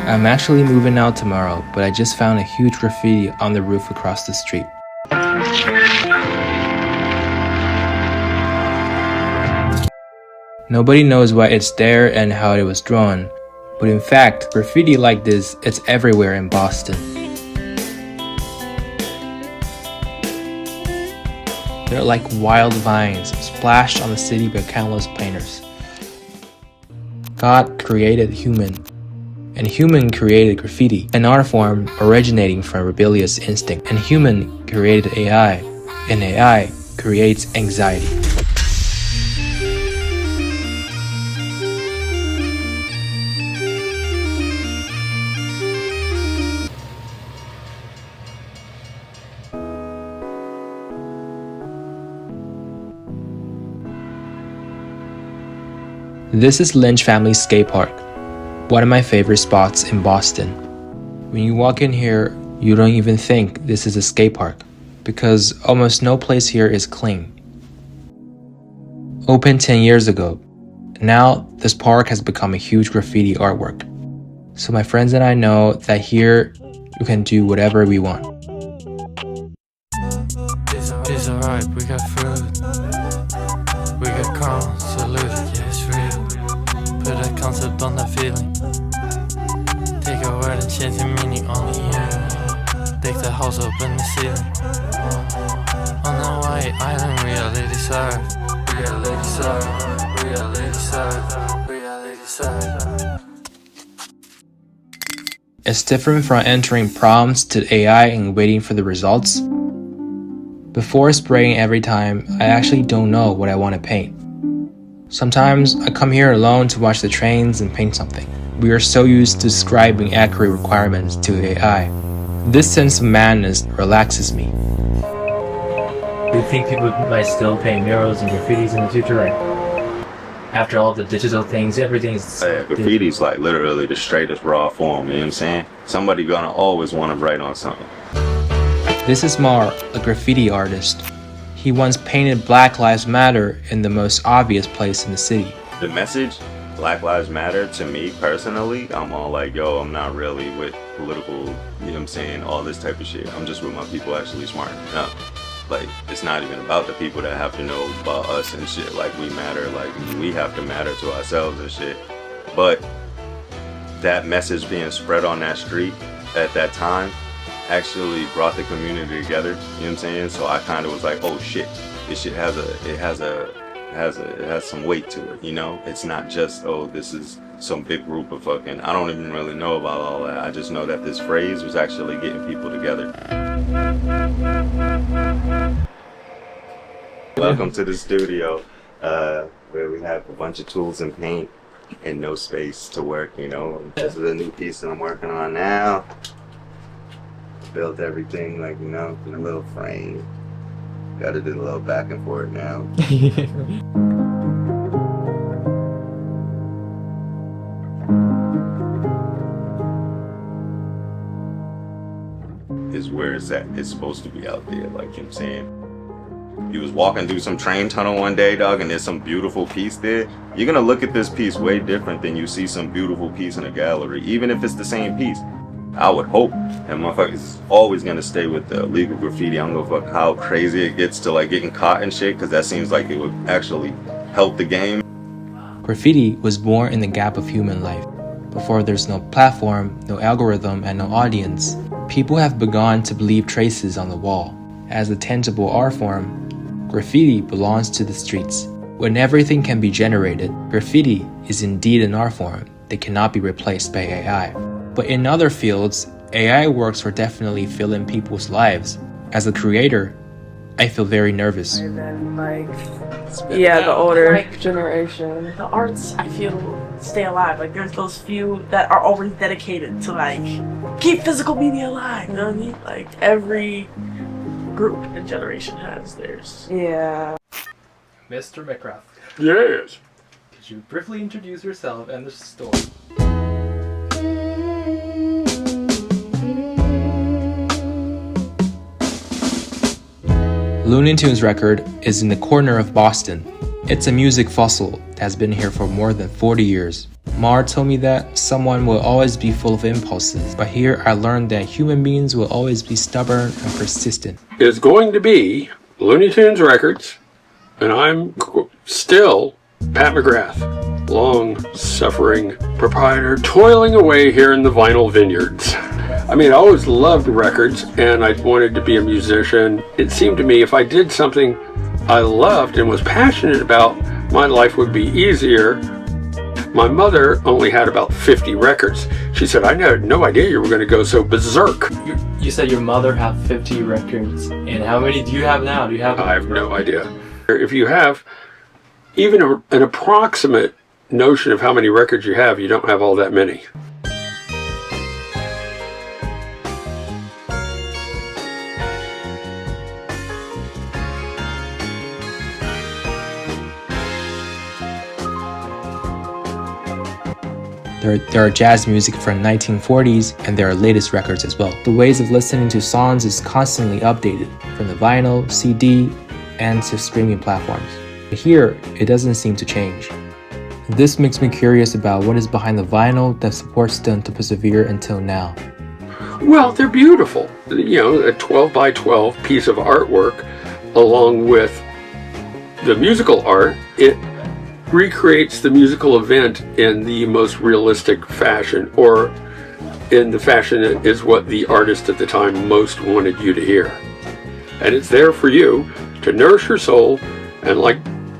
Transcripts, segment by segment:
I'm actually moving out tomorrow, but I just found a huge graffiti on the roof across the street. Nobody knows why it's there and how it was drawn, but in fact, graffiti like this, it's everywhere in Boston. They're like wild vines splashed on the city by countless painters. God created human, and human created graffiti, an art form originating from rebellious instinct. And human created AI, and AI creates anxiety. This is Lynch Family Skate Park, one of my favorite spots in Boston. When you walk in here, you don't even think this is a skate park, because almost no place here is clean. Opened 10 years ago, now this park has become a huge graffiti artwork. So my friends and I know that here you can do whatever we want. It's alright, we got food. We got calm, salute, yeah, it's real. Put a concept on that feeling. Take a word and change the meaning only you. Take the house up in the ceiling. On the white island, reality side. Reality side, reality side, reality side. It's different from entering prompts to AI and waiting for the results. Before spraying every time, I actually don't know what I want to paint. Sometimes I come here alone to watch the trains and paint something. We are so used to describing accurate requirements to AI. This sense of madness relaxes me. Do you think people might still paint murals and graffitis in the future? Like, after all the digital things, everything's... graffiti's like literally the straightest raw form, you know what I'm saying? Somebody gonna always want to write on something. This is Mar, a graffiti artist. He once painted Black Lives Matter in the most obvious place in the city. The message, Black Lives Matter, to me personally, I'm all like, yo, I'm not really with political, you know what I'm saying, all this type of shit. I'm just with my people actually smartening up. Like, it's not even about the people that have to know about us and shit. Like, we matter, like, we have to matter to ourselves and shit. But that message being spread on that street at that time actually brought the community together, you know what I'm saying? So I kind of was like, oh shit, this shit has some weight to it, you know? It's not just, oh, this is some big group of fucking, I don't even really know about all that. I just know that this phrase was actually getting people together. Welcome to the studio, where we have a bunch of tools and paint and no space to work, you know? This is a new piece that I'm working on now. Built everything, like, you know, in a little frame. Gotta do a little back and forth now. Is where it's at. It's supposed to be out there, like, you know what I'm saying? You was walking through some train tunnel one day, dog, and there's some beautiful piece there. You're gonna look at this piece way different than you see some beautiful piece in a gallery, even if it's the same piece. I would hope, and motherfuckers is always gonna stay with the illegal graffiti. I don't give a fuck how crazy it gets to like getting caught and shit, because that seems like it would actually help the game. Graffiti was born in the gap of human life. Before there's no platform, no algorithm, and no audience, people have begun to leave traces on the wall. As a tangible art form, graffiti belongs to the streets. When everything can be generated, graffiti is indeed an art form that cannot be replaced by AI. But in other fields, AI works are definitely filling people's lives. As a creator, I feel very nervous. And then, the older generation. The arts, I feel, stay alive. Like, there's those few that are always dedicated to, like, keep physical media alive, you know what I mean? Like, every group and generation has theirs. Yeah. Mr. McCraft, Yes. could you briefly introduce yourself and the store? Looney Tunes record is in the corner of Boston. It's a music fossil that has been here for more than 40 years. Mar told me that someone will always be full of impulses, but here I learned that human beings will always be stubborn and persistent. It's going to be Looney Tunes Records, and I'm still Pat McGrath, long-suffering proprietor, toiling away here in the vinyl vineyards. I mean, I always loved records, and I wanted to be a musician. It seemed to me if I did something I loved and was passionate about, my life would be easier. My mother only had about 50 records. She said, I had no idea you were going to go so berserk. You said your mother had 50 records, and how many do you have now? Do you have? I have no idea. If you have even an approximate notion of how many records you don't have all that many. There are jazz music from the 1940s, and there are latest records as well. The ways of listening to songs is constantly updated, from the vinyl, CD, and to streaming platforms. But here, it doesn't seem to change. This makes me curious about what is behind the vinyl that supports them to persevere until now. Well, they're beautiful. You know, a 12 by 12 piece of artwork, along with the musical art, it recreates the musical event in the most realistic fashion, or in the fashion that is what the artist at the time most wanted you to hear. And it's there for you to nourish your soul, and like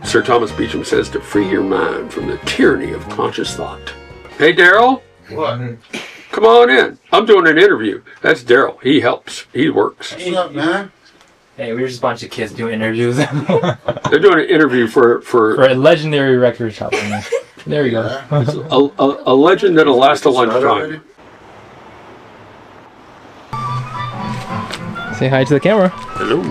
Sir Thomas Beecham says, to free your mind from the tyranny of conscious thought. Hey, Daryl? What? Come on in. I'm doing an interview. That's Daryl. He helps. He works. What's up, man? Hey, we're just a bunch of kids doing interviews. They're doing an interview for For a legendary record shop. There we go. a legend that'll last a lifetime. Say hi to the camera. Hello.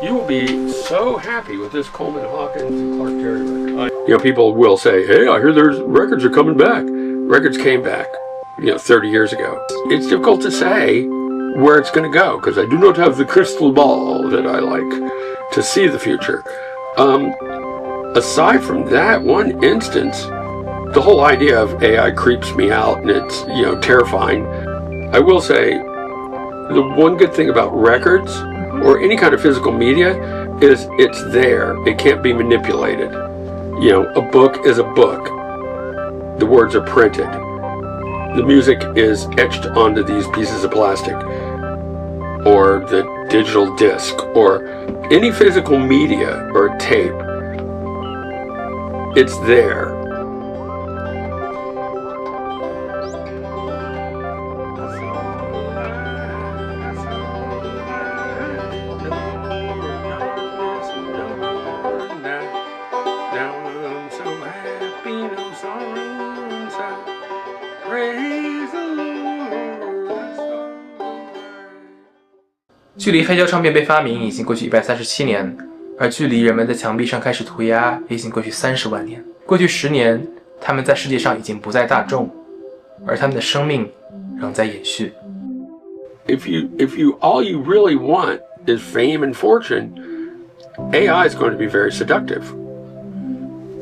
You will be so happy with this Coleman Hawkins and Clark Terry record. You know, people will say, hey, I hear there's records are coming back. Records came back, 30 years ago. It's difficult to say where it's going to go, because I do not have the crystal ball that I like to see the future. Aside from that one instance, the whole idea of AI creeps me out, and it's terrifying. I will say the one good thing about records or any kind of physical media is it's there. It can't be manipulated. A book is a book. The words are printed. The music is etched onto these pieces of plastic, or the digital disc, or any physical media or tape. It's there. Now I'm so happy, no sorrow inside. Praise the Lord. 距离黑胶唱片被发明已经过去137年，而距离人们在墙壁上开始涂鸦也已经过去30万年。过去10年，他们在世界上已经不再大众，而他们的生命仍在延续。If you all you really want is fame and fortune, AI is going to be very seductive.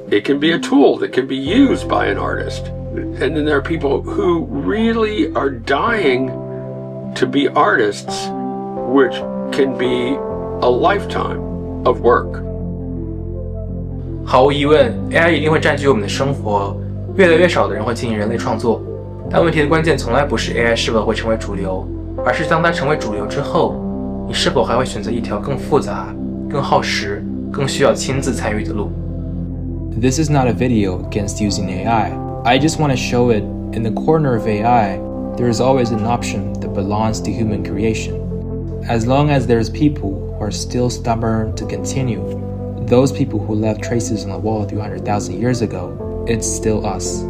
It can be a tool that can be used by an artist. And then there are people who really are dying to be artists, which can be a lifetime of work. 毫无疑问 ，AI 一定会占据我们的生活，越来越少的人会进行人类创作。但问题的关键从来不是 AI 是否会成为主流，而是当它成为主流之后，你是否还会选择一条更复杂、更耗时、更需要亲自参与的路。This is not a video against using AI. I just want to show it in the corner of AI, there is always an option that belongs to human creation. As long as there's people who are still stubborn to continue, those people who left traces on the wall 300,000 years ago, it's still us.